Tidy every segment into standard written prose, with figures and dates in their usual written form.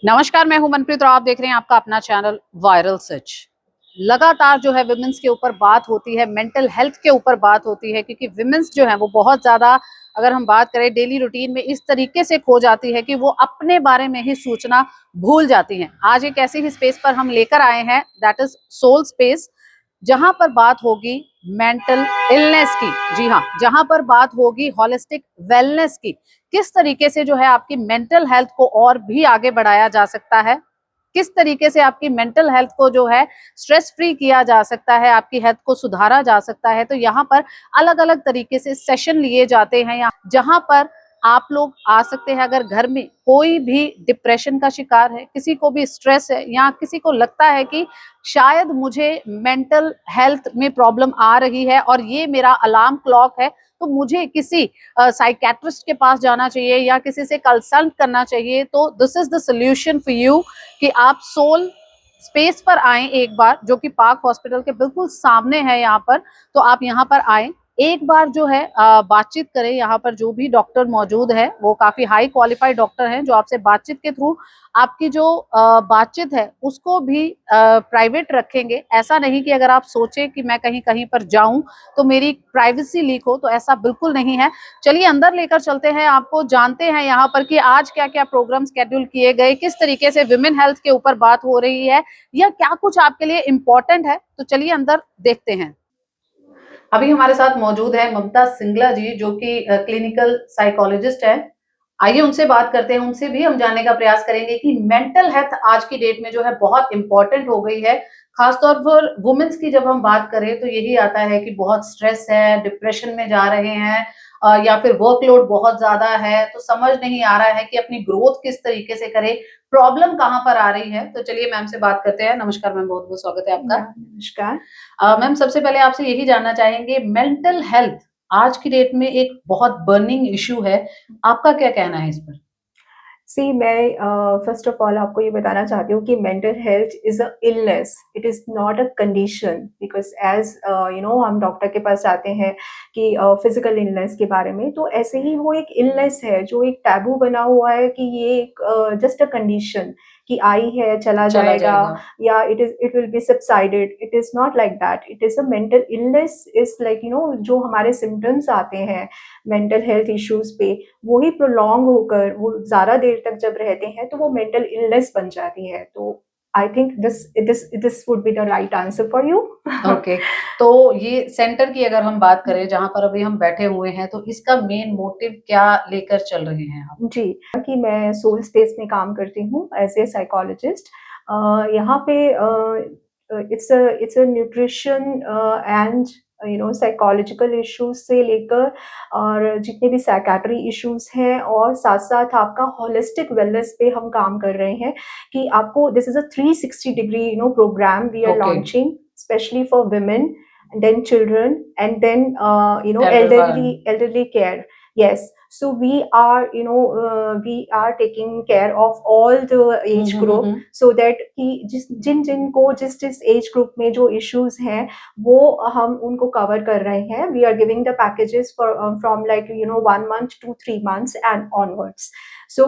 नमस्कार, मैं हूं मनप्रीत और आप देख रहे हैं आपका अपना चैनल वायरल सच। लगातार जो है विमेंस के ऊपर बात होती है, मेंटल हेल्थ के ऊपर बात होती है, क्योंकि विमेंस जो है वो बहुत ज्यादा, अगर हम बात करें डेली रूटीन में, इस तरीके से खो जाती है कि वो अपने बारे में ही सोचना भूल जाती हैं। आज एक ऐसी ही स्पेस पर हम लेकर आए हैं, दैट इज सोल स्पेस, जहां पर बात होगी मेंटल इलनेस की। जी हाँ, जहां पर बात होगी होलिस्टिक वेलनेस की। किस तरीके से जो है आपकी मेंटल हेल्थ को और भी आगे बढ़ाया जा सकता है, किस तरीके से आपकी मेंटल हेल्थ को जो है स्ट्रेस फ्री किया जा सकता है, आपकी हेल्थ को सुधारा जा सकता है। तो यहाँ पर अलग अलग तरीके से सेशन लिए जाते हैं, जहां पर आप लोग आ सकते हैं। अगर घर में कोई भी डिप्रेशन का शिकार है, किसी को भी स्ट्रेस है, या किसी को लगता है कि शायद मुझे मेंटल हेल्थ में प्रॉब्लम आ रही है और ये मेरा अलार्म क्लॉक है, तो मुझे किसी साइकेट्रिस्ट के पास जाना चाहिए या किसी से कंसल्ट करना चाहिए, तो this is the solution for you कि आप सोल स्पेस पर आए एक बार, जो कि पार्क हॉस्पिटल के बिल्कुल सामने है यहाँ पर। तो आप यहाँ पर आए, एक बार जो है बातचीत करें। यहाँ पर जो भी डॉक्टर मौजूद है वो काफी हाई क्वालिफाइड डॉक्टर हैं, जो आपसे बातचीत के थ्रू आपकी जो बातचीत है उसको भी प्राइवेट रखेंगे। ऐसा नहीं कि अगर आप सोचें कि मैं कहीं कहीं पर जाऊं तो मेरी प्राइवेसी लीक हो, तो ऐसा बिल्कुल नहीं है। चलिए अंदर लेकर चलते हैं, आपको जानते हैं यहाँ पर कि आज क्या क्या प्रोग्राम स्केड्यूल किए गए, किस तरीके से विमेन हेल्थ के ऊपर बात हो रही है, या क्या कुछ आपके लिए इम्पोर्टेंट है। तो चलिए अंदर देखते हैं। अभी हमारे साथ मौजूद है ममता सिंगला जी, जो कि क्लिनिकल साइकोलॉजिस्ट है। आइए उनसे बात करते हैं, उनसे भी हम जानने का प्रयास करेंगे कि मेंटल हेल्थ आज की डेट में जो है बहुत इंपॉर्टेंट हो गई है। खासतौर पर वुमेन्स की जब हम बात करें तो यही आता है कि बहुत स्ट्रेस है, डिप्रेशन में जा रहे हैं, या फिर वर्कलोड बहुत ज्यादा है, तो समझ नहीं आ रहा है कि अपनी ग्रोथ किस तरीके से करे, प्रॉब्लम कहाँ पर आ रही है। तो चलिए मैम से बात करते हैं। नमस्कार मैम, बहुत बहुत स्वागत है आपका। नमस्कार। मैम, सबसे पहले आपसे यही जानना चाहेंगे, मेंटल हेल्थ आज की डेट में एक बहुत बर्निंग इश्यू है, आपका क्या कहना है इस पर? सी मैं फर्स्ट ऑफ ऑल आपको ये बताना चाहती हूँ कि mental health is a illness, it is not a condition. Because as हम डॉक्टर के पास जाते हैं कि फिजिकल इलनेस के बारे में, तो ऐसे ही वो एक इलनेस है जो एक टैबू बना हुआ है कि ये एक जस्ट अ कंडीशन कि आई है चला चला जाएगा, जाएगा। या it will be subsided. It is not like that, it is a mental illness. Is like जो हमारे सिम्टम्स आते हैं मेंटल हेल्थ इश्यूज पे, वो ही प्रोलॉन्ग होकर वो ज़्यादा देर तक जब रहते हैं तो वो मेंटल इलनेस बन जाती है। तो I think this would be the right answer for you. Okay, तो ये सेंटर की अगर हम बात करें, जहां पर अभी हम बैठे हुए हैं, तो इसका मेन मोटिव क्या लेकर चल रहे हैं आप? जी, कि मैं सोल स्पेस में काम करती हूँ एज ए साइकोलॉजिस्ट। यहाँ पे it's a nutrition and psychological issues से लेकर और जितने भी साइकेट्री इश्यूज हैं, और साथ साथ आपका होलिस्टिक वेलनेस पे हम काम कर रहे हैं कि आपको this is a 360 degree program we are okay. Launching specially for women and then children and then everyone. elderly care. Yes, so we are taking care of all the age group, so that कि जिन को जिस age group में जो issues हैं वो हम उनको cover कर रहे हैं. We are giving the packages for from like 1 month to 3 months and onwards. So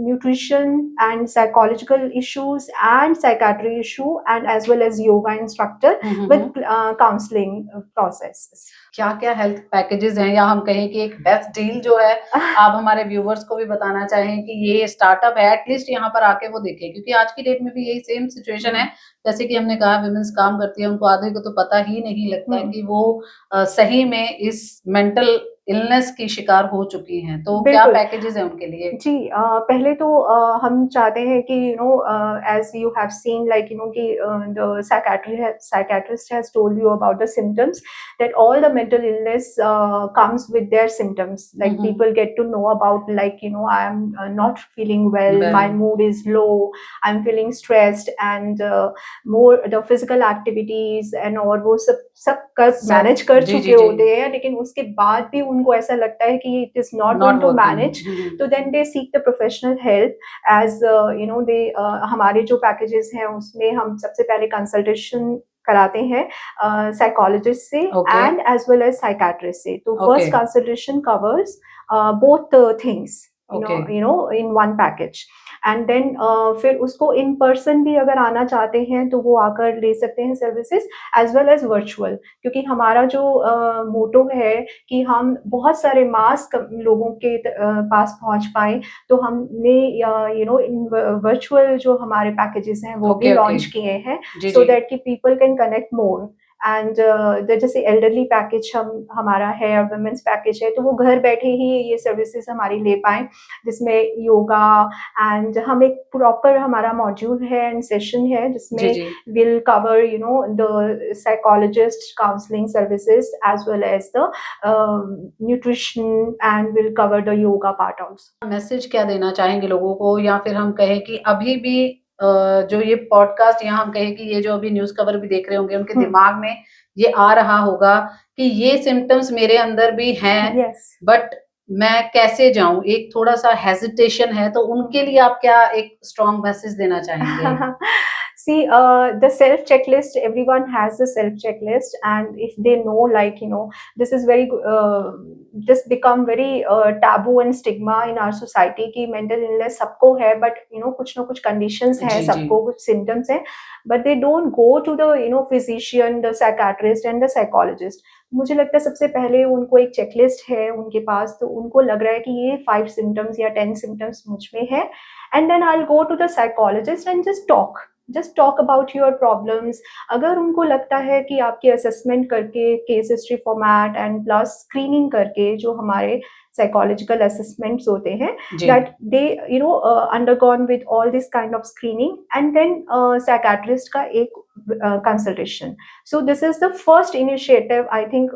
nutrition and psychological issues and psychiatry issue, and as well as yoga instructor with counseling processes. क्या क्या health packages हैं, या हम कहें कि एक best deal जो है, आप हमारे व्यूवर्स को भी बताना चाहें कि ये स्टार्टअप है, एटलीस्ट यहाँ पर आके वो देखें, क्योंकि आज की डेट में भी यही सेम सिचुएशन है। जैसे कि हमने कहा, विमेंस काम करती है, उनको आधे को तो पता ही नहीं लगता है कि वो सही में इस मेंटल इलनेस की शिकार हो चुकी हैं। तो क्या बिल्कुल पैकेजेस हैं उनके लिए? जी। पहले तो हम चाहते हैं कि as you have seen like कि द psychiatrist has told you about the symptoms, that all the mental illness comes with their symptoms. Like people get to know about, like I am not feeling well, my mood is low, I'm feeling stressed, and more the physical activities and और वो सब कर manage कर चुके होते हैं, लेकिन उसके बाद भी उनको ऐसा लगता है कि it is not going to manage. तो then they seek the professional help as they हमारे जो पैकेजेस हैं उसमें हम सबसे पहले कंसल्टेशन कराते हैं साइकोलॉजिस्ट से and as well as psychiatrist से. तो first consultation covers both things in one package. And then फिर उसको इन पर्सन भी अगर आना चाहते हैं तो वो आकर ले सकते हैं services, as well as virtual, क्योंकि हमारा जो मोटो है कि हम बहुत सारे मास लोगों के पास पहुंच पाए, तो हमने इन वर्चुअल जो हमारे पैकेजेस हैं वो भी ओके, ओके। लॉन्च किए हैं, जी, सो जी। दैट कि people can connect more. And जैसे एल्डरली पैकेज हमारा है और वुमेन्स पैकेज है, तो वो घर बैठे ही ये सर्विसेज हमारी ले पाएँ, जिसमें योगा एंड हम एक प्रॉपर हमारा मॉड्यूल है एंड सेशन है जी, जिसमें जी। will cover the psychologist counseling services as well as the nutrition, and will cover the yoga part also. Message क्या देना चाहेंगे लोगों को, या फिर हम कहें कि अभी भी जो ये पॉडकास्ट, या हम कहें कि ये जो अभी न्यूज़ कवर भी देख रहे होंगे, उनके दिमाग में ये आ रहा होगा कि ये सिम्पटम्स मेरे अंदर भी हैं, Yes. बट मैं कैसे जाऊँ? एक थोड़ा-सा हेजिटेशन है, तो उनके लिए आप क्या एक स्ट्रॉन्ग मैसेज देना चाहेंगे? See, the self checklist, everyone has a self checklist, and if they know, like, this is very, this become very taboo and stigma in our society कि mental illness सबको है, but कुछ ना कुछ conditions हैं, जी, जी। सबको कुछ symptoms हैं, but they don't go to the physician, the psychiatrist and the psychologist. मुझे लगता है सबसे पहले उनको एक चेकलिस्ट है उनके पास, तो उनको लग रहा है कि ये 5 सिम्टम्स या 10 सिम्टम्स मुझ में है, and then I will go to the psychologist and just talk about your problems. अगर उनको लगता है कि आपकी असेसमेंट करके, case history format and plus screening करके, जो हमारे साइकोलॉजिकल असेसमेंट्स होते हैं, जी। that they undergone with all this kind of screening, and then psychiatrist का एक consultation. So this is the first initiative, I think,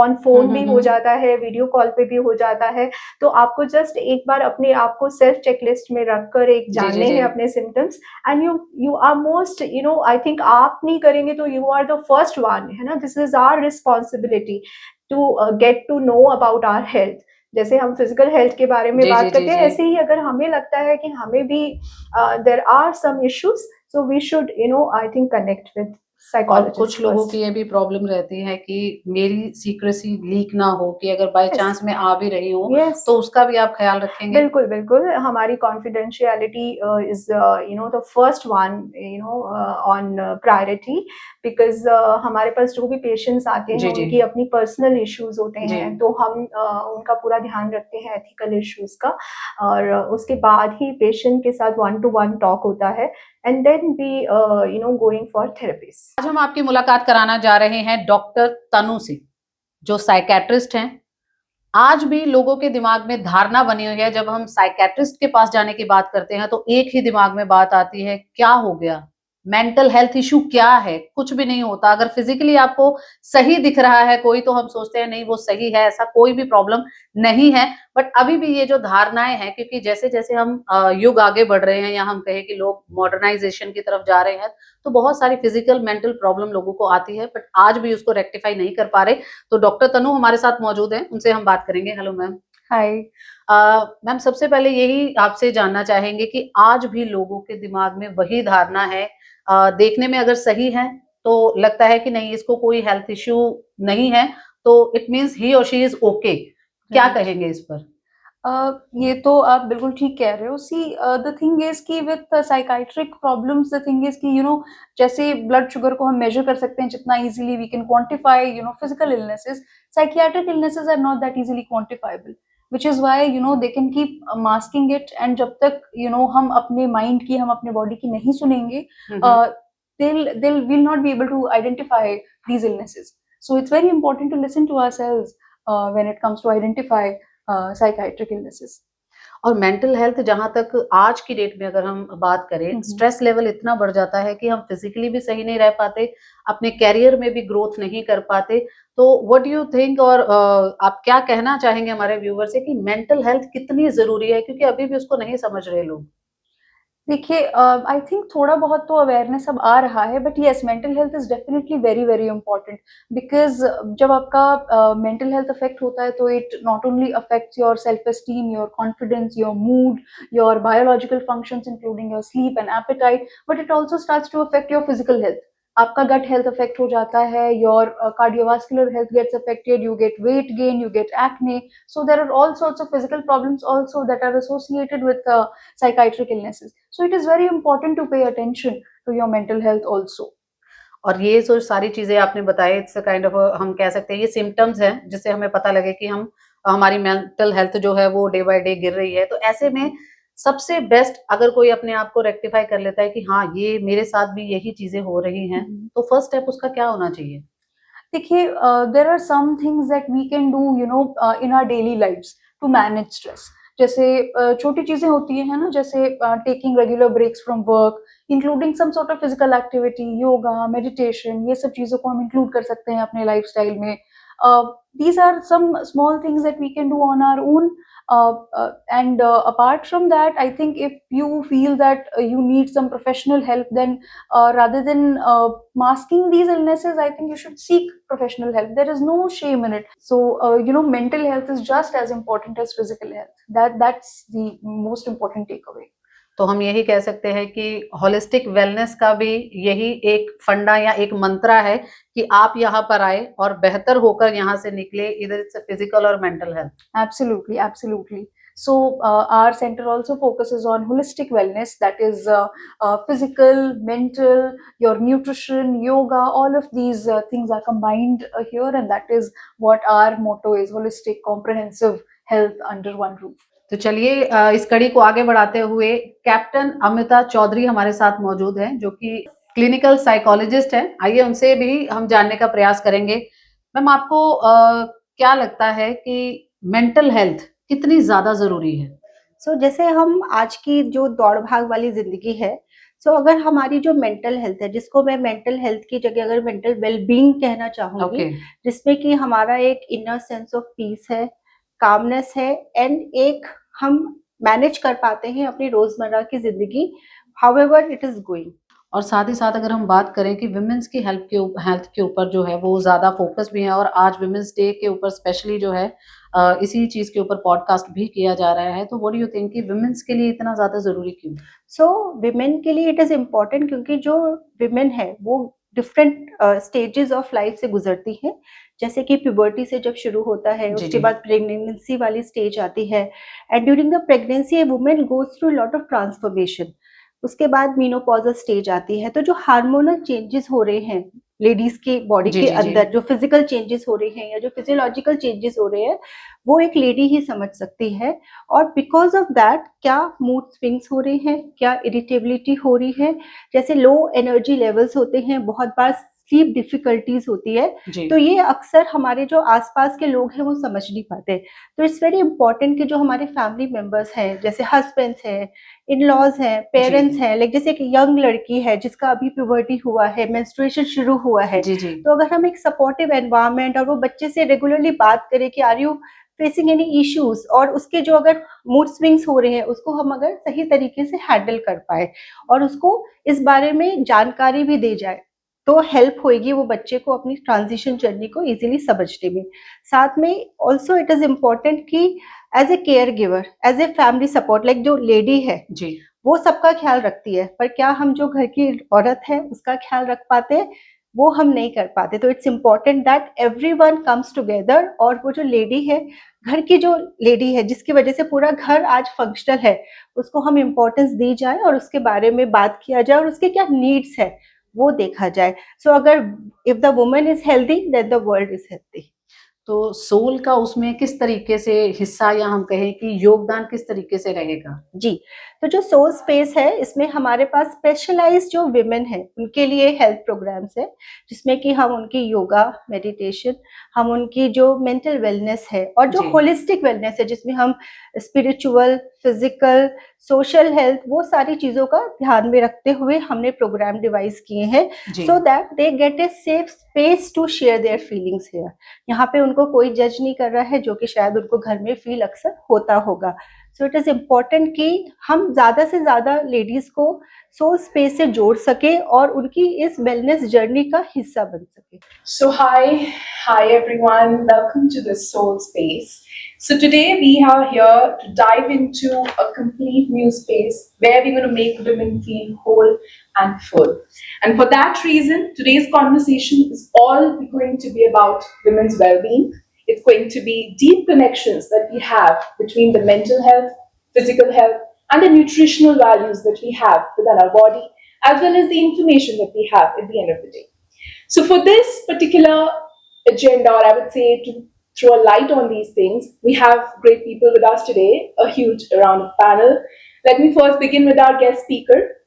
on phone भी हो जाता है, वीडियो कॉल पे भी हो जाता है, तो आपको जस्ट एक बार अपने आप को सेल्फ चेकलिस्ट में रखकर एक जी, जी, जानने जी। हैं अपने symptoms, and you are most, I think आप नहीं करेंगे तो you are the first one, है ना। This is our responsibility to get to know about our health. जैसे हम फिजिकल हेल्थ के बारे में जी, बात जी, जी, करते हैं, जी। ऐसे ही अगर हमें लगता है कि हमें भी there are some issues, so we should I think connect with our psychologist कुछ लोगों फर्स्ट। की ये भी प्रॉब्लम रहती है कि मेरी सीक्रेसी लीक ना हो, कि अगर बाय Yes. चांस मैं आ भी रही हूँ, Yes. तो उसका भी आप ख्याल रखेंगे? बिल्कुल, बिल्कुल। हमारी confidentiality is the first one, on priority, because हमारे पास जो भी पेशेंट्स आते हैं, जी, जी। उनकी अपनी पर्सनल इश्यूज़ होते जी। हैं, तो हम उनका पूरा ध्यान रखते हैं एथिकल इश्यूज़ का, और उसके बाद ही पेशेंट के साथ वन टू वन टॉक होता है, and then we going for therapies. आज हम आपकी मुलाकात कराना जा रहे हैं डॉक्टर तनु से, जो साइकियाट्रिस्ट हैं। आज भी लोगों के दिमाग में धारणा बनी हुई है, जब हम साइकियाट्रिस्ट के पास जाने की बात करते हैं, तो एक ही दिमाग में बात आती है, क्या हो गया? मेंटल हेल्थ इश्यू क्या है? कुछ भी नहीं होता। अगर फिजिकली आपको सही दिख रहा है कोई, तो हम सोचते हैं नहीं वो सही है, ऐसा कोई भी प्रॉब्लम नहीं है। बट अभी भी ये जो धारणाएं हैं, क्योंकि जैसे-जैसे हम युग आगे बढ़ रहे हैं, या हम कहें कि लोग मॉडर्नाइजेशन की तरफ जा रहे हैं, तो बहुत सारी फिजिकल मेंटल प्रॉब्लम लोगों को आती है, बट आज भी उसको रेक्टिफाई नहीं कर पा रहे। तो डॉक्टर तनु हमारे साथ मौजूद हैं, उनसे हम बात करेंगे। Hello ma'am. हाय। मैम, सबसे पहले यही आपसे जानना चाहेंगे कि आज भी लोगों के दिमाग में वही धारणा है, देखने में अगर सही है तो लगता है कि नहीं, इसको कोई हेल्थ इश्यू नहीं है, तो इट मीन्स ही और शी इज ओके। क्या राइट। कहेंगे इस पर? ये तो आप बिल्कुल ठीक कह रहे हो। सी द थिंग इज कि with psychiatric problems, the thing is कि जैसे ब्लड शुगर को हम मेजर कर सकते हैं जितना easily we can quantify physical illnesses, psychiatric illnesses are not that easily quantifiable, which is why they can keep masking it, and जब तक हम अपने माइंड की, हम अपने बॉडी की नहीं सुनेंगे, they'll will not be able to identify these illnesses. So it's very important to listen to ourselves when it comes to identify psychiatric illnesses. और मेंटल हेल्थ, जहां तक आज की डेट में अगर हम बात करें, स्ट्रेस लेवल इतना बढ़ जाता है कि हम फिजिकली भी सही नहीं रह पाते, अपने कैरियर में भी ग्रोथ नहीं कर पाते। तो व्हाट डू यू थिंक, और आप क्या कहना चाहेंगे हमारे व्यूवर से कि मेंटल हेल्थ कितनी जरूरी है, क्योंकि अभी भी उसको नहीं समझ रहे लोग। देखिए, आई थिंक थोड़ा बहुत तो अवेयरनेस अब आ रहा है, but yes, mental health is definitely very very important, because जब आपका मेंटल हेल्थ अफेक्ट होता है, तो it not only affects your self esteem, your confidence, your mood, your biological functions including your sleep and appetite, but it also starts to affect your physical health. आपका gut health affect हो जाता है, your cardiovascular health gets affected, you get weight gain, you get acne. So there are all sorts of physical problems also that are associated with psychiatric illnesses. So it is very important to pay attention to your mental health also. और ये जो सारी चीजें आपने बताई, it's kind of हम कह सकते हैं ये सिम्टम्स हैं जिससे हमें पता लगे कि हम हमारी मेंटल हेल्थ जो है वो डे बाय डे गिर रही है. तो ऐसे में सबसे बेस्ट अगर कोई अपने आप को रेक्टिफाई कर लेता है कि हाँ ये मेरे साथ भी यही चीजें हो रही हैं, तो फर्स्ट स्टेप उसका क्या होना चाहिए? देखिए, there are some things that we can do in our daily lives to manage stress. जैसे छोटी चीजें होती है ना, जैसे taking regular breaks from work, including some sort of physical activity, yoga, meditation, ये सब चीजों को हम इंक्लूड कर सकते हैं अपने लाइफस्टाइल में. These are some small things that we can do on our own. And apart from that, I think if you feel that you need some professional help, then rather than masking these illnesses, I think you should seek professional help. There is no shame in it. So, mental health is just as important as physical health. That's the most important takeaway. तो हम यही कह सकते हैं कि holistic wellness का भी यही एक फंडा या एक मंत्रा है कि आप यहाँ पर आए और बेहतर होकर यहाँ से निकले, इधर इट्स फिजिकल और mental health. Absolutely, absolutely. So our center also focuses on holistic wellness, that is physical, mental, your nutrition, yoga, all of these things are combined here, and that is what our motto is: holistic, comprehensive health under one roof. तो चलिए इस कड़ी को आगे बढ़ाते हुए captain Amita Chaudhary हमारे साथ मौजूद हैं जो कि क्लिनिकल साइकोलॉजिस्ट हैं. आइए उनसे भी हम जानने का प्रयास करेंगे. मैम, आपको क्या लगता है कि मेंटल हेल्थ कितनी ज्यादा जरूरी है? जैसे हम आज की जो दौड़ भाग वाली जिंदगी है, अगर हमारी जो मेंटल हेल्थ है, जिसको मैं मेंटल हेल्थ की जगह अगर मेंटल वेलबींग कहना चाहूंगी, जिसमें कि हमारा एक इनर सेंस ऑफ पीस है, कामनेस है, एंड एक हम मैनेज कर पाते हैं अपनी रोजमर्रा की जिंदगी, हाउएवर इट इज गोइंग. और साथ ही साथ अगर हम बात करें कि विमेंस की हेल्थ के ऊपर जो है वो ज्यादा फोकस भी है, और आज विमेंस डे के ऊपर स्पेशली जो है इसी चीज के ऊपर पॉडकास्ट भी किया जा रहा है. तो व्हाट डू यू थिंक कि विमेंस के लिए इतना ज्यादा जरूरी क्यों? विमेन के लिए इट इज इम्पोर्टेंट क्योंकि जो विमेन है वो डिफरेंट स्टेजेस ऑफ लाइफ से गुजरती है. जैसे कि प्यूबर्टी से जब शुरू होता है, उसके बाद प्रेगनेंसी वाली स्टेज आती है, and during the pregnancy A women goes through lot of transformation. उसके बाद मेनोपॉजल स्टेज आती है. तो जो हार्मोनल चेंजेस हो रहे हैं लेडीज के बॉडी के अंदर, जो फिजिकल चेंजेस हो रहे हैं या जो फिजियोलॉजिकल चेंजेस हो रहे हैं, वो एक लेडी ही समझ सकती है. और बिकॉज ऑफ दैट क्या मूड स्विंग्स हो रहे हैं, क्या इरिटेबिलिटी हो रही है, जैसे लो एनर्जी लेवल्स होते हैं, बहुत बार स्लीप डिफिकल्टीज होती है, तो ये अक्सर हमारे जो आसपास के लोग हैं वो समझ नहीं पाते. तो इट्स वेरी इंपॉर्टेंट कि जो हमारे फैमिली मेंबर्स हैं, जैसे हस्बैंड्स हैं, इन लॉज हैं, पेरेंट्स हैं, लाइक जैसे एक यंग लड़की है जिसका अभी प्यूबर्टी हुआ है, मेंस्ट्रुएशन शुरू हुआ है, तो अगर हम एक सपोर्टिव एनवायरनमेंट और वो बच्चे से रेगुलरली बात करें कि are you facing any issues, और उसके जो अगर मूड स्विंग्स हो रहे हैं उसको हम अगर सही तरीके से हैंडल कर पाए और उसको इस बारे में जानकारी भी दे जाए, तो हेल्प होगी वो बच्चे को अपनी ट्रांजिशन जर्नी को इजीली समझने में. साथ में ऑल्सो इट इज इम्पोर्टेंट कि as a care giver, as a family support, like जो लेडी है वो सबका ख्याल रखती है, पर क्या हम जो घर की औरत है उसका ख्याल रख पाते हैं? वो हम नहीं कर पाते. तो it's important that everyone comes together, और वो जो लेडी है, घर की जो लेडी है जिसकी वजह से पूरा घर आज फंक्शनल है, उसको हम इम्पोर्टेंस दी जाए और उसके बारे में बात किया जाए और उसके क्या नीड्स है वो देखा जाए. अगर if the woman is healthy then the world is healthy. तो सोल का उसमें किस तरीके से हिस्सा, या हम कहें कि योगदान किस तरीके से रहेगा? जी, तो जो सोल स्पेस है इसमें हमारे पास स्पेशलाइज्ड जो विमेन है उनके लिए हेल्थ प्रोग्राम्स है, जिसमें कि हम उनकी योगा, मेडिटेशन, हम उनकी जो मेंटल वेलनेस है और जो होलिस्टिक वेलनेस है जिसमें हम स्पिरिचुअल, फिजिकल, सोशल हेल्थ, वो सारी चीजों का ध्यान में रखते हुए हमने प्रोग्राम डिवाइस किए हैं, so that they get a safe space to share their feelings here. यहाँ पे उनको कोई जज नहीं कर रहा है, जो कि शायद उनको घर में फील अक्सर होता होगा. सो इट इज इम्पोर्टेंट कि हम ज्यादा से ज्यादा लेडीज को सोल स्पेस से जोड़ सके और उनकी इस वेलनेस जर्नी का हिस्सा बन सके. So hi everyone, welcome to the Soul Space. So today we are here to dive into a complete new space where we're going to make women feel whole and full. And for that reason, today's conversation is all going to be about women's well-being. It's going to be deep connections that we have between the mental health, physical health, and the nutritional values that we have within our body, as well as the information that we have at the end of the day. So for this particular agenda, or I would say to throw a light on these things, we have great people with us today, a huge round of panel. Let me first begin with our guest speaker.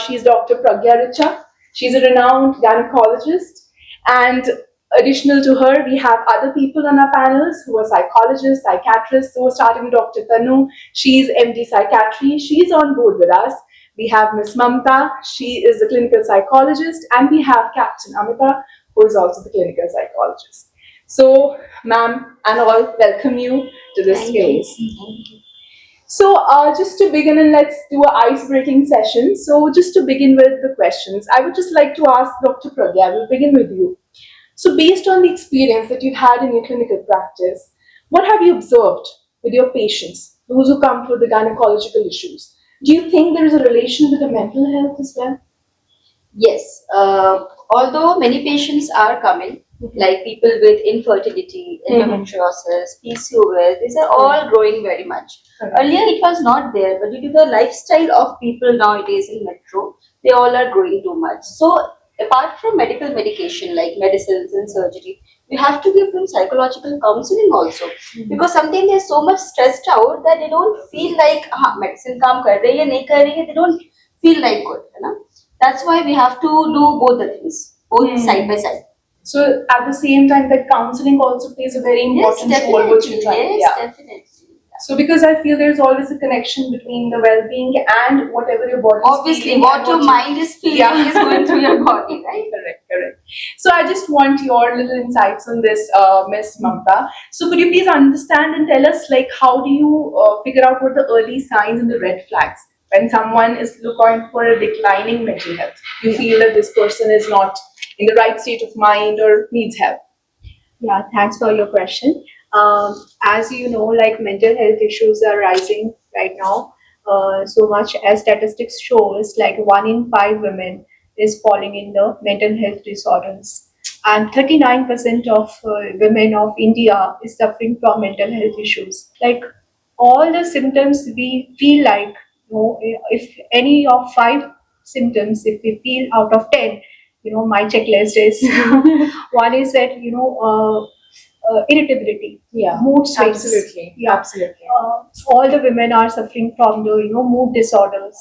She's Dr. Pragya Rakshak. She's a renowned gynecologist, and additional to her, we have other people on our panels who are psychologists, psychiatrists. So starting with Dr. Tanu, she's MD Psychiatry. She's on board with us. We have Ms. Mamta. She is a clinical psychologist, and we have Captain Amita, who is also the clinical psychologist. So, ma'am and all, welcome you to this space. So, just to begin, and let's do an ice-breaking session. So, just to begin with the questions, I would just like to ask Dr. Pragya, we'll begin with you. So, based on the experience that you've had in your clinical practice, what have you observed with your patients, those who come for the gynecological issues? Do you think there is a relation with the mental health as well? Yes, although many patients are coming, like people with infertility, endometriosis, PCOS, these are all growing very much. Earlier it was not there, but due to the lifestyle of people nowadays in metro, they all are growing too much. So apart from medical medication like medicines and surgery, we have to give them psychological counseling also, because sometimes they're so much stressed out that they don't feel like medicine काम कर रही है नहीं कर रही है, they don't feel like good, है ना? That's why we have to do both the things, both side by side. So at the same time, that counseling also plays a very important role, which you try. Yes, definitely. So because I feel there's always a connection between the well-being and whatever your body Obviously, is what your mind is feeling is going through your body, right? Correct. So I just want your little insights on this, Miss Mamta. So could you please understand and tell us, like, how do you figure out what the early signs and the red flags when someone is looking for a declining mental health? You feel that this person is not in the right state of mind or needs help? Yeah, thanks for your question. As you know, like mental health issues are rising right now. So much as statistics shows, like 1 in 5 women is falling in the mental health disorders, and 39% of women of India is suffering from mental health issues. Like all the symptoms, we feel like, you know, if any of 5 symptoms, if we feel out of 10, you know, my checklist is one is that, you know, irritability, mood swings. Absolutely. All the women are suffering from the, you know, mood disorders.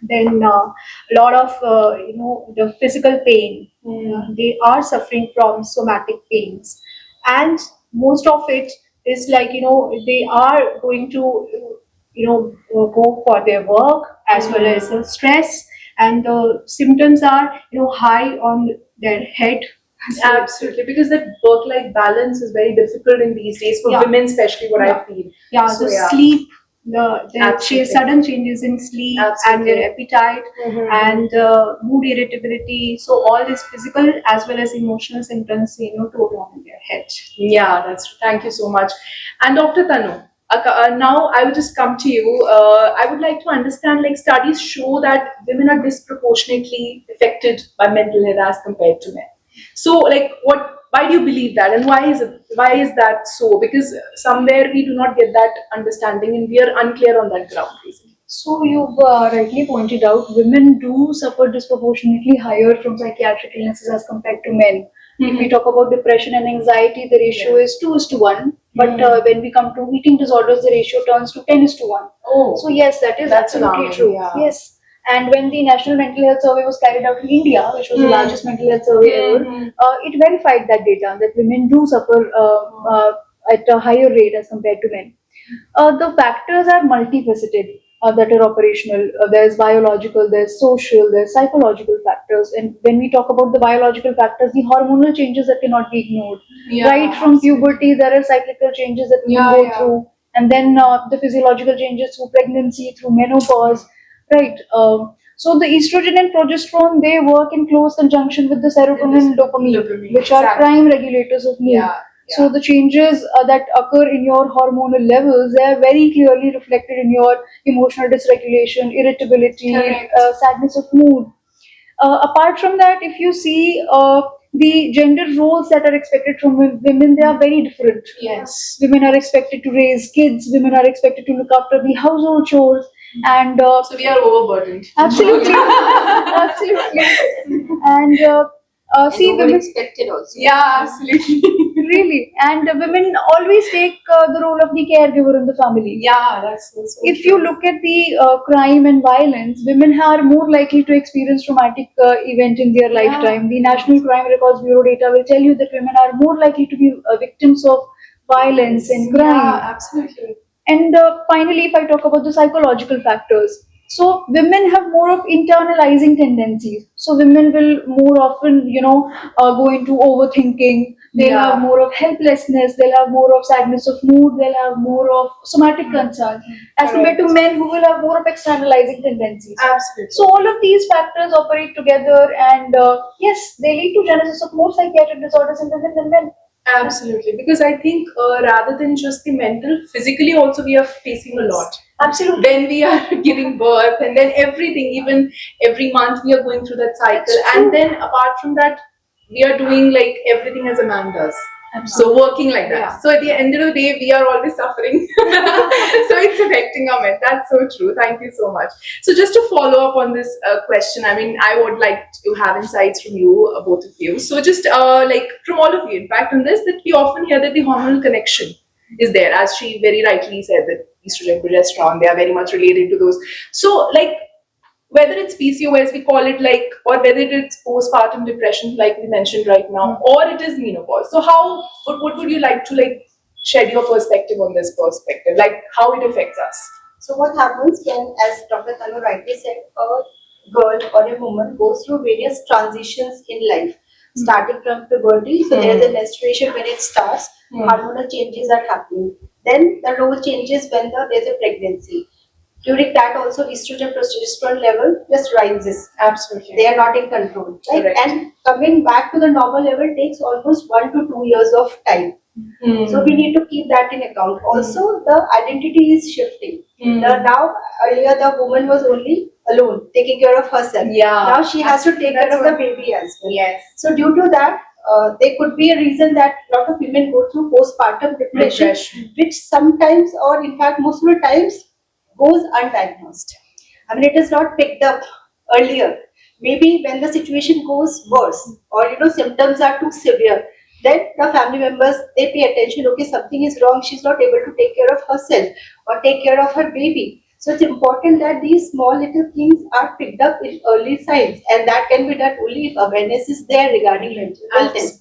Then a lot of, you know, the physical pain. They are suffering from somatic pains, and most of it is like, you know, they are going to, you know, go for their work as well as the stress, and the symptoms are, you know, high on their head. Absolutely, because that work-life balance is very difficult in these days for women, especially what I feel. So, sleep, the sudden changes in sleep and their appetite and mood irritability. So all these physical as well as emotional symptoms, you know, toll on their head. Yeah, that's true. Thank you so much. And Dr. Tanu, now I will just come to you. I would like to understand, like, studies show that women are disproportionately affected by mental health as compared to men. So, like, why do you believe that, and why is that so? Because somewhere we do not get that understanding, and we are unclear on that ground, basically. So you've rightly pointed out, women do suffer disproportionately higher from psychiatric illnesses as compared to men. If we talk about depression and anxiety, the ratio is 2:1. But when we come to eating disorders, the ratio turns to 10:1. Oh, so yes, that's absolutely true. Yeah. Yes. And when the National Mental Health Survey was carried out in India, which was the largest mental health survey ever, it verified that data, that women do suffer at a higher rate as compared to men. The factors are multifaceted that are operational. There's biological, there's social, there's psychological factors. And when we talk about the biological factors, the hormonal changes that cannot be ignored. Right from puberty, there are cyclical changes that we go through. And then the physiological changes through pregnancy, through menopause. Right. So the estrogen and progesterone, they work in close conjunction with the serotonin and dopamine, which are prime regulators of mood. So the changes that occur in your hormonal levels, they are very clearly reflected in your emotional dysregulation, irritability, sadness of mood. Apart from that, if you see the gender roles that are expected from women, they are very different. Yes. Women are expected to raise kids, women are expected to look after the household chores, and So we are overburdened. absolutely, absolutely, and And see, women expected also. Yeah, absolutely. really, and women always take the role of the caregiver in the family. Yeah, that's so If you look at the crime and violence, women are more likely to experience traumatic event in their lifetime. The National Crime Records Bureau data will tell you that women are more likely to be victims of violence and crime. Yeah, absolutely. And finally, if I talk about the psychological factors, so women have more of internalizing tendencies. So women will more often, go into overthinking. They'll have more of helplessness. They'll have more of sadness of mood. They'll have more of somatic concerns, as compared to men who will have more of externalizing tendencies. Absolutely. So all of these factors operate together, and yes, they lead to genesis of more psychiatric disorders in women than men. Absolutely, because I think rather than just the mental, physically also we are facing a lot. Absolutely. When we are giving birth, and then everything, even every month we are going through that cycle, and then apart from that, we are doing like everything as a man does. So working like that. Yeah. So at the end of the day, we are always suffering. So it's affecting our men. That's so true. Thank you so much. So just to follow up on this question, I mean, I would like to have insights from you, both of you. So just like from all of you, in fact, on this, that we often hear that the hormonal connection is there, as she very rightly said, that estrogen, progesterone, they are very much related to those. So like, whether it's PCOS, we call it, like, or whether it's postpartum depression, like we mentioned right now, or it is menopause. So what would you like to like shed your perspective on this perspective, like how it affects us? So what happens when, as Dr. Tanu rightly said, a girl or a woman goes through various transitions in life, starting from puberty. So there is a menstruation when it starts, hormonal changes are happening. Then the role changes when there is a pregnancy. During that also, estrogen progesterone level just rises. Absolutely. They are not in control, right? Correct. And coming back to the normal level takes almost 1 to 2 years of time. So we need to keep that in account. Also, the identity is shifting. Now, earlier the woman was only alone, taking care of herself. Yeah. Now she has to take care of the baby as well. Yes. So due to that, there could be a reason that a lot of women go through postpartum depression, which sometimes, or in fact most of the times, goes undiagnosed. I mean, it is not picked up earlier. Maybe when the situation goes worse, or symptoms are too severe, then the family members, they pay attention. Okay, something is wrong. She's not able to take care of herself or take care of her baby. So it's important that these small little things are picked up in early signs, and that can be done only if awareness is there regarding mental health.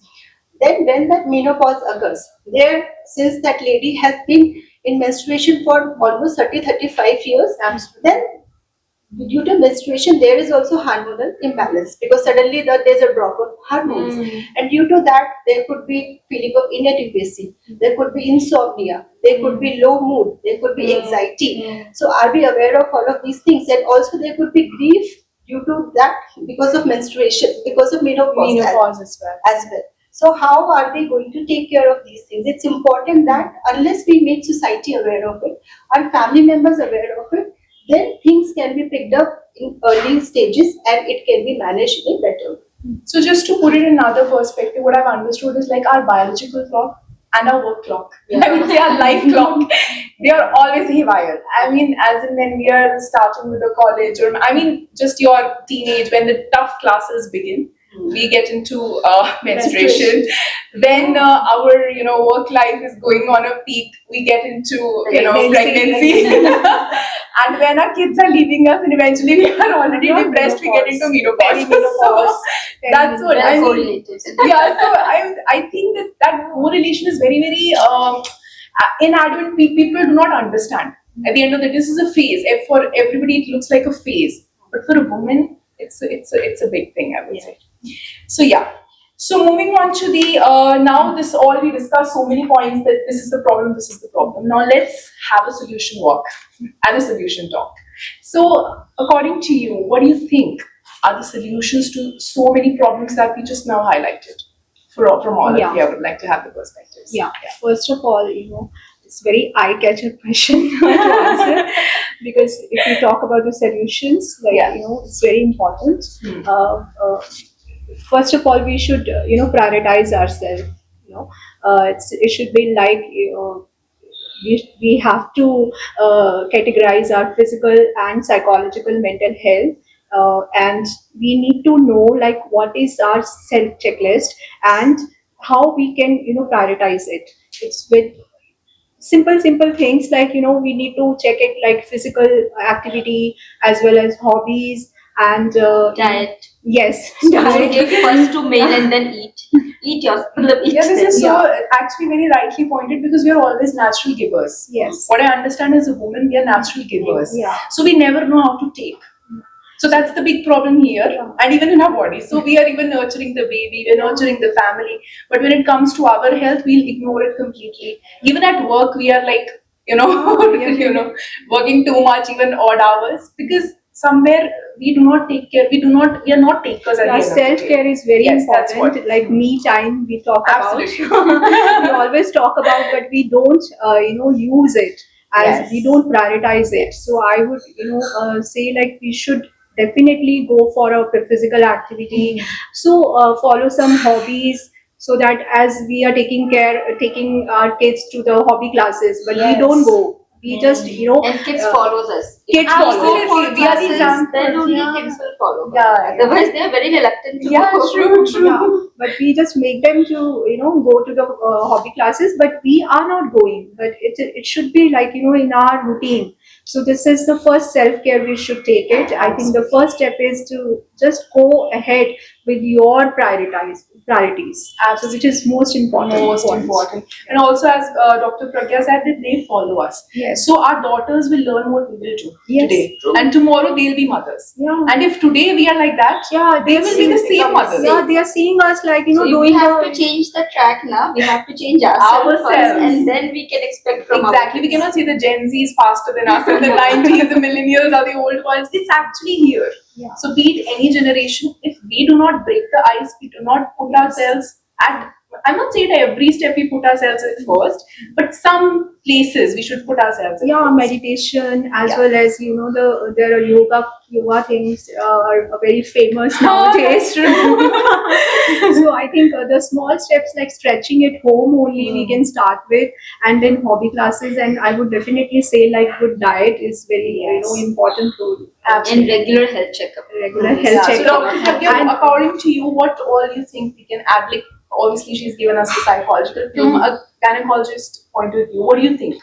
Then when that menopause occurs, there, since that lady has been in menstruation for almost 30-35 years, then due to menstruation there is also hormonal imbalance, because suddenly there's a drop of hormones, and due to that there could be feeling of inadequacy, there could be insomnia, there could be low mood, there could be anxiety. So are we aware of all of these things? And also there could be grief due to that, because of menstruation, because of menopause as well. So how are they going to take care of these things? It's important that unless we make society aware of it and family members aware of it, then things can be picked up in early stages and it can be managed in a better way. So just to put it in another perspective, what I've understood is like our biological clock and our work clock. I would say our life clock, they are always haywire. I mean, as in when we are starting with the college, or I mean, just your teenage, when the tough classes begin, we get into menstruation. Then our work life is going on a peak. We get into pregnancy. And when our kids are leaving us, and eventually we are already depressed, we get into menopause. So that's what I mean. Yeah. So I think that correlation is very, very inadequate. People do not understand. At the end of the day, this is a phase. For everybody, it looks like a phase, but for a woman, it's a big thing, I would say. So yeah. So moving on to the now this all we discussed so many points that this is the problem, this is the problem. Now let's have a solution walk and a solution talk. So according to you, what do you think are the solutions to so many problems that we just now highlighted? from all Yeah. of you. I would like to have the perspectives. Yeah. First of all, it's very eye-catcher question to answer because if we talk about the solutions, like Yeah. it's very important. First of all, we should prioritize ourselves. It should be like we have to categorize our physical and psychological mental health. And we need to know like what is our self checklist and how we can prioritize it. It's with simple things like we need to check it like physical activity as well as hobbies and Diet. yes, Don't diet. give first to meal and then eat. Eat your eat Yeah, this then. is so actually very rightly pointed because we are always natural givers. Yes. What I understand as a woman, we are natural givers. Yeah. So we never know how to take. So that's the big problem here, and even in our bodies. So we are even nurturing the baby, we're nurturing the family, but when it comes to our health, we'll ignore it completely. Even at work, we are like, working too much, even odd hours, because somewhere we do not take care. We are not takers at the end of the day. Self-care is very Yes, that's important. what- Like me time, we talk Absolutely. about. We always talk about, but we don't, use it as Yes. we don't prioritize it. So I would, say like we should definitely go for a physical activity. So follow some hobbies. So that as we are taking our kids to the hobby classes, but we Yes. don't go. We just, And kids follows us. kids If we follow. go for Absolutely, we are the classes, examples, then only yeah. kids will follow. Yeah. Otherwise, they are very reluctant to Yeah, go. true. Yeah, but we just make them to go to the hobby classes, but we are not going. But it should be like in our routine. So this is the first self care we should take it. I think the first step is to just go ahead with your priorities. So which is most important. Most point. important. And also, as Dr. Pragya said, that they follow us. Yes. So our daughters will learn what we will do Yes. today, and tomorrow they'll be mothers. Yeah. And if today we are like that, Yeah, they will be the same mothers. Yeah, they are seeing us like So if we doing have to change the track now. We have to change ourselves first, Ourselves. and then we can expect from our Exactly. We kids. cannot say the Gen Z is faster than us, and the 90s, the millennials are the old ones. It's actually here. Yeah. So be it any generation, if we do not break the ice, we do not put ourselves at, I'm not saying that every step we put ourselves at first, but some places we should put ourselves at first. meditation as Yeah. well as there are yoga things are very famous nowadays. So I think the small steps like stretching at home only we can start with, and then hobby classes, and I would definitely say like good diet is very important to And regular health checkup. regular Yeah. health So checkup. Dr. Pragya, And- according to you, what all you think we can add? Like, obviously she's given us the psychological, from a gynecologist point of view, what do you think?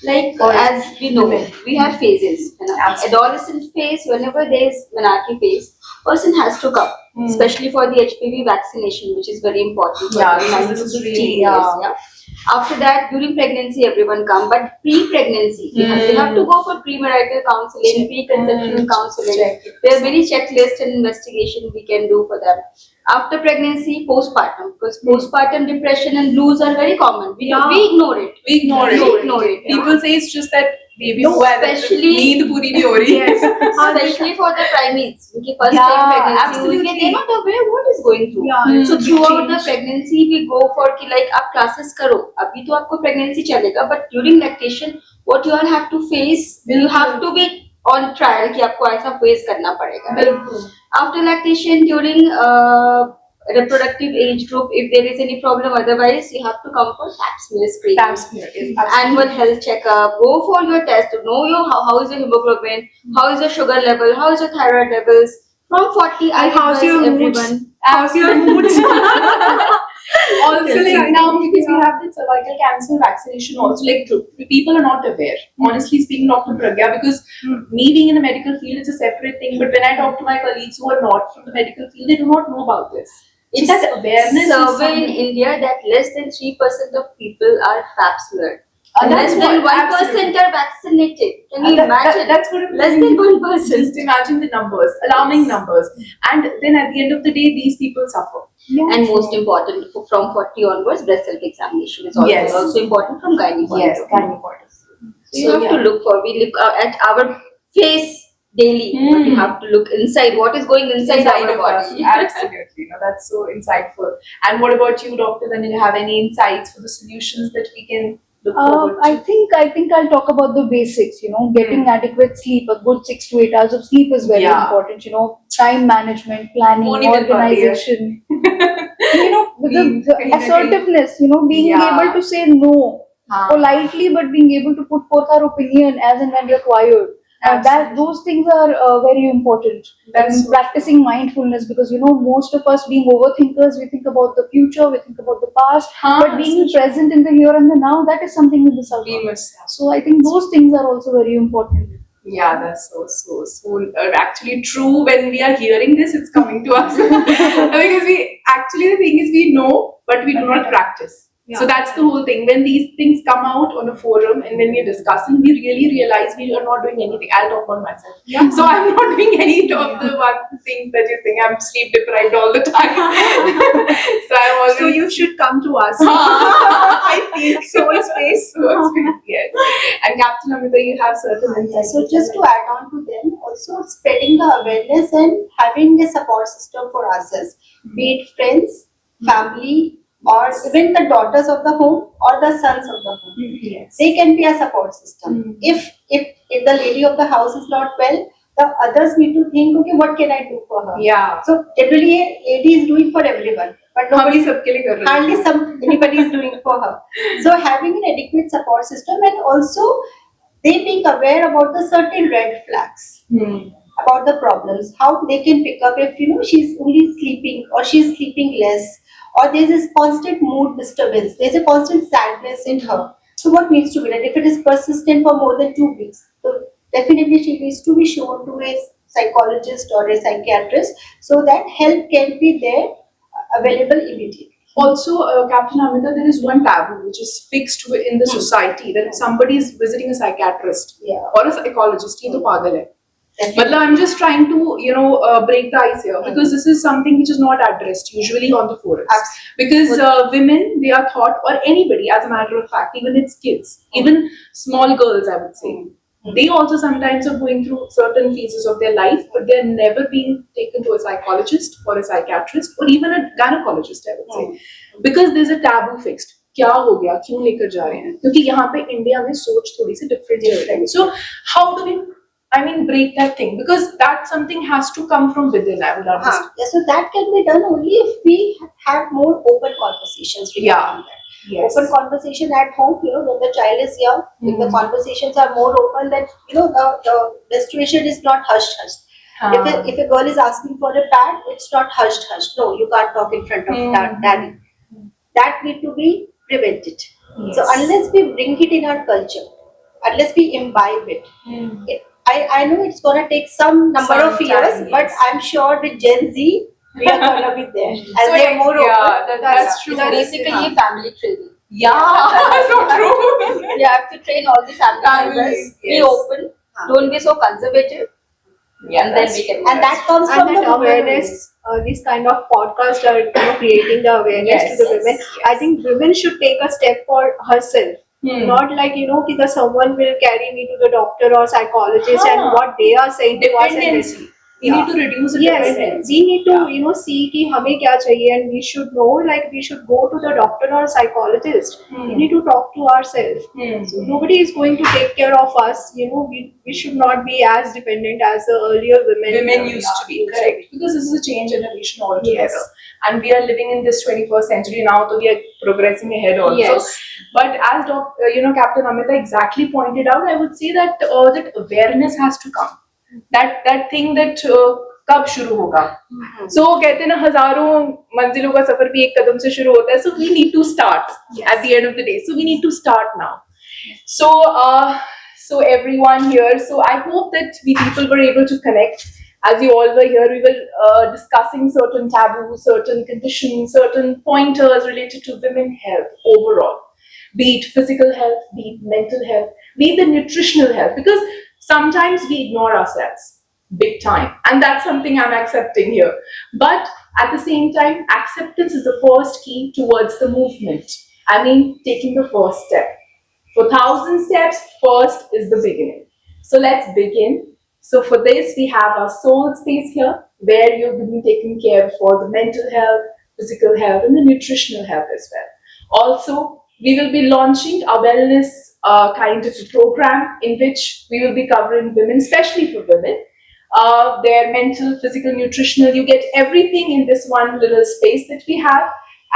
Like Or as we know, we have phases. Absolutely. Adolescent phase, whenever there is menarche phase, person has to come, especially for the HPV vaccination, which is very important. For Yeah, the this 9 is to 15 really, years. yeah. Yeah. After that, during pregnancy, everyone come, but pre-pregnancy, they have to go for premarital counseling, pre-conception counseling. There are many checklists and investigation we can do for them. After pregnancy, postpartum, because postpartum depression and blues are very common. We ignore it. We ignore We it. ignore it. People say it's just that baby No, hua hai, especially- neend puri nahi ho rahi. Yes. Especially for the primates, उनकी first Yeah, time pregnancy, absolutely. they're not aware what is going through. Yeah, So it's a throughout change. the pregnancy, we go for कि like आप classes करो. अभी तो आपको pregnancy चलेगा, but during lactation, what you all have to face, you have to be on trial कि आपको ऐसा face करना पड़ेगा. Right? After lactation, during reproductive age group, if there is any problem, otherwise you have to come for pap smear screening. Pap smear is absolutely- Annual health checkup, go for your test to know how is your hemoglobin, how is your sugar level, how is your thyroid levels. From 40, I how's advise your moods? everyone. How's your moods? Also, like now, because we have the cervical cancer vaccination, also like people are not aware. Honestly speaking, Dr. Pragya, because me being in the medical field is a separate thing. But when I talk to my colleagues who are not from the medical field, they do not know about this. It's that awareness. is survey in something- India that less than 3% of people are pap smeared. That's Less than what- 1% are vaccinated. Can you imagine? That's what I'm Less saying. than 1%. Just imagine the numbers, alarming numbers. And then at the end of the day, these people suffer. And most important, from 40 onwards, breast self examination is also, Yes. also important from gynae point of view. gynae point of view. So you have to look for, we look at our face daily, but you have to look inside what is going inside our of us. body. Absolutely. No, that's so insightful. And what about you, Doctor? Then, do you have any insights for the solutions that we can look forward to? I think I'll talk about the basics. Getting adequate sleep, a good 6 to 8 hours of sleep is very Yeah. important. Time management, planning, Only then organization. With Being- the assertiveness. Being Yeah. able to say no politely, but being able to put forth our opinion as and when required. Those things are very important. That's And so practicing mindfulness, because most of us being overthinkers, we think about the future, we think about the past, but being present in the here and the now, that is something we miss out We on. must have. So I think those things are also very important. Yeah, that's so actually true. When we are hearing this, it's coming to us because the thing is we know, but we do not practice. So that's the whole thing. When these things come out on a forum and when we're discussing, we really realize we are not doing anything. I'll talk about myself. So I'm not doing any of the one things that you think. I'm sleep deprived all the time. So I'm always. So you should come to us. I think soul space. Yes. And Captain Amita, you have certain insights. So just to add on to them, also spreading the awareness and having a support system for ourselves, be it friends, family, or even the daughters of the home or the sons of the home. Yes. They can be a support system. If the lady of the house is not well, the others need to think, okay, what can I do for her? Yeah. So generally, a lady is doing for everyone, but nobody, hardly anybody is doing for her. So having an adequate support system, and also they being aware about the certain red flags. About the problems, how they can pick up if she's only sleeping or she's sleeping less, or there's this constant mood disturbance, there's a constant sadness in her. So what needs to be done? If it is persistent for more than 2 weeks, so definitely she needs to be shown to a psychologist or a psychiatrist so that help can be there available immediately. Also, Captain Amita, there is one taboo which is fixed in the society that if somebody is visiting a psychiatrist or a psychologist, he to pagal hai. But I'm just trying to, break the ice here because this is something which is not addressed usually on the forums. Because women, they are thought, or anybody, as a matter of fact, even it's kids, even small girls, I would say, they also sometimes are going through certain phases of their life, but they're never being taken to a psychologist or a psychiatrist or even a gynecologist, I would say, because there's a taboo fixed. क्या हो गया, क्यों लेकर जा रहे हैं? क्योंकि यहाँ पे इंडिया में सोच थोड़ी सी different है. So how do we, break that thing? Because that something has to come from within, I would understand. Yeah, so that can be done only if we have more open conversations regarding that. Yes. Open conversation at home, when the child is young, if the conversations are more open, then the menstruation is not hushed. If a girl is asking for a pad, it's not hushed. No, you can't talk in front of daddy. That need to be prevented. Yes. So unless we bring it in our culture, unless we imbibe it, I know it's gonna take some number of years, but I'm sure with Gen Z, we are gonna be there. As they are more open. That's true. So basically, family training. Yeah, so true. You have to train all the family members. Be open. Don't be so conservative. And then we can. And that comes And from that the awareness, these kind of podcasts are creating the awareness to the women. I think women should take a step for herself. Not like that someone will carry me to the doctor or psychologist and what they are saying to us. Dependency. We need to reduce the Yes, dependency. we need to see कि हमें क्या चाहिए, and we should know, like we should go to the doctor or psychologist. We need to talk to ourselves. So nobody is going to take care of us. We should not be as dependent as the earlier women Used to be, correct. Because this is a change generation altogether. And we are living in this 21st century now, so we are progressing ahead also. Yes. But as Captain Amita exactly pointed out, I would say that that awareness has to come. That thing that कब शुरू होगा? So कहते हैं ना, हजारों मंजिलों का सफर भी एक कदम से शुरू होता है. So we need to start at the end of the day. So we need to start now. So everyone here, so I hope that we people were able to connect. As you all were here, we were discussing certain taboos, certain conditions, certain pointers related to women's health overall. Be it physical health, be it mental health, be it the nutritional health. Because sometimes we ignore ourselves big time. And that's something I'm accepting here. But at the same time, acceptance is the first key towards the movement. Taking the first step. For 1,000 steps, first is the beginning. So let's begin. So for this, we have our soul space here, where you'll be taken care of for the mental health, physical health, and the nutritional health as well. Also, we will be launching a wellness kind of a program in which we will be covering women, especially for women, their mental, physical, nutritional. You get everything in this one little space that we have,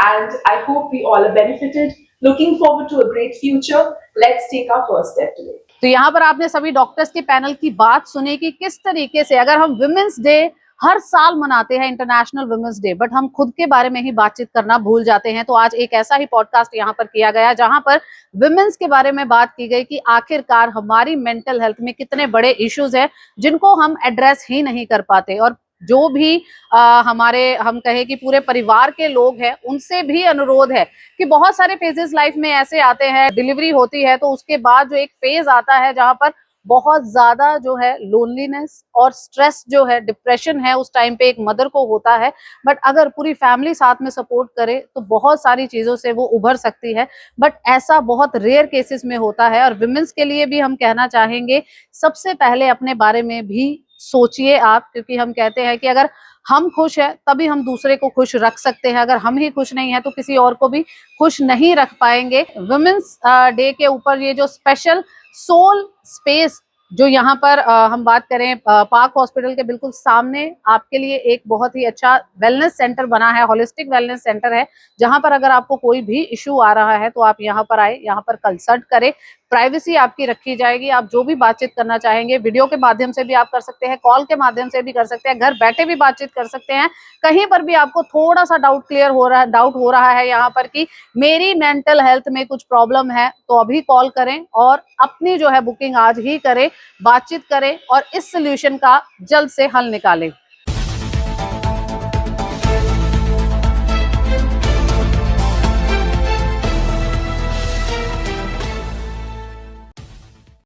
and I hope we all are benefited. Looking forward to a great future. Let's take our first step today. तो यहाँ पर आपने सभी doctors के panel की बात सुनी कि किस तरीके से अगर हम वुमेन्स डे हर साल मनाते हैं, इंटरनेशनल वुमेन्स डे, बट हम खुद के बारे में ही बातचीत करना भूल जाते हैं। तो आज एक ऐसा ही पॉडकास्ट यहाँ पर किया गया जहां पर वुमेन्स के बारे में बात की गई कि आखिरकार हमारी मेंटल हेल्थ में कितने बड़े इश्यूज हैं जिनको हम एड्रेस ही नहीं कर पाते। और जो भी हमारे हम कहे कि पूरे परिवार के लोग हैं, उनसे भी अनुरोध है कि बहुत सारे फेजेस लाइफ में ऐसे आते हैं, डिलीवरी होती है तो उसके बाद जो एक फेज आता है जहां पर बहुत ज्यादा जो है लोनलीनेस और स्ट्रेस जो है, डिप्रेशन है, उस टाइम पे एक मदर को होता है। बट अगर पूरी फैमिली साथ में सपोर्ट करे तो बहुत सारी चीजों से वो उभर सकती है। बट ऐसा बहुत रेयर केसेस में होता है। और विमेंस के लिए भी हम कहना चाहेंगे, सबसे पहले अपने बारे में भी सोचिए आप, क्योंकि हम कहते हैं कि अगर हम खुश है तभी हम दूसरे को खुश रख सकते हैं। अगर हम ही खुश नहीं है तो किसी और को भी खुश नहीं रख पाएंगे। वुमेन्स डे के ऊपर ये जो स्पेशल सोल स्पेस जो यहाँ पर हम बात करें पार्क हॉस्पिटल के बिल्कुल सामने आपके लिए एक बहुत ही अच्छा वेलनेस सेंटर बना है, होलिस्टिक वेलनेस सेंटर है, जहां पर अगर आपको कोई भी इशू आ रहा है तो आप यहाँ पर आए, यहाँ पर कंसल्ट करें। प्राइवेसी आपकी रखी जाएगी। आप जो भी बातचीत करना चाहेंगे वीडियो के माध्यम से भी आप कर सकते हैं, कॉल के माध्यम से भी कर सकते हैं, घर बैठे भी बातचीत कर सकते हैं। कहीं पर भी आपको थोड़ा सा डाउट हो रहा है यहाँ पर कि मेरी मेंटल हेल्थ में कुछ प्रॉब्लम है, तो अभी कॉल करें और अपनी जो है बुकिंग आज ही करें, बातचीत करें और इस सोल्यूशन का जल्द से हल निकालें।